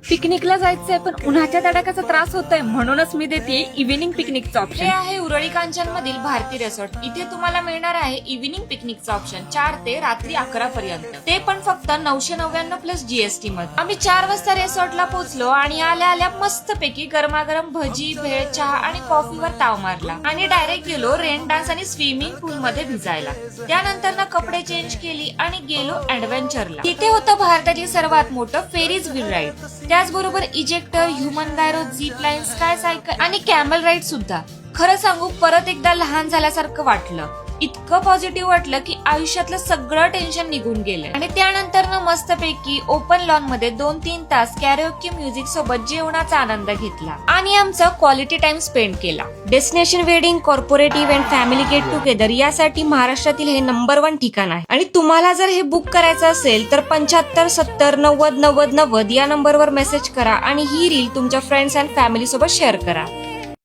पिकनिकला जायचंय पण उन्हाच्या तडाख्याचा त्रास होतोय, म्हणूनच मी देते इव्हिनिंग पिकनिकचं ऑप्शन. हे आहे उरळी कांचन मधील भारती रिसॉर्ट. इथे तुम्हाला मिळणार आहे इव्हिनिंग पिकनिकचं ऑप्शन 4 ते रात्री 11 पर्यंत. ते पण फक्त 999 प्लस जीएसटी मध्ये. आम्ही 4 वाजता रिसॉर्टला पोहोचलो आणि आल्या आल्या मस्तपैकी गरमागरम भजी, भेळ, चहा आणि कॉफीवर ताव मारला आणि डायरेक्ट गेलो रेन डान्स आणि स्विमिंग पूल मध्ये भिजायला. त्यानंतर कपडे चेंज केली आणि गेलो ऍडव्हेंचरला. तिथे होतं भारताची सर्वात मोठं फेरीज व्हील राईड, त्याचबरोबर ejector, human gyro, zip line, sky cycle आणि कॅमल राईड सुद्धा. खरं सांगू, परत एकदा लहान झाल्यासारखं वाटलं. इतकं पॉझिटिव्ह वाटलं की आयुष्यातलं सगळं टेन्शन निघून गेलं. आणि त्यानंतर मस्तपैकी ओपन लॉन मध्ये 2-3 तास कॅरोके म्युझिक सोबत जेवणाचा आनंद घेतला आणि आमचा क्वालिटी टाइम स्पेंड केला. Destination wedding, corporate event, family get together यासाठी महाराष्ट्रातील हे नंबर 1 ठिकाण आहे. आणि तुम्हाला जर हे बुक करायचं असेल तर 75 70 90 90 90 या नंबरवर मेसेज करा आणि ही रील तुमच्या फ्रेंड्स अँड फॅमिली सोबत शेअर करा.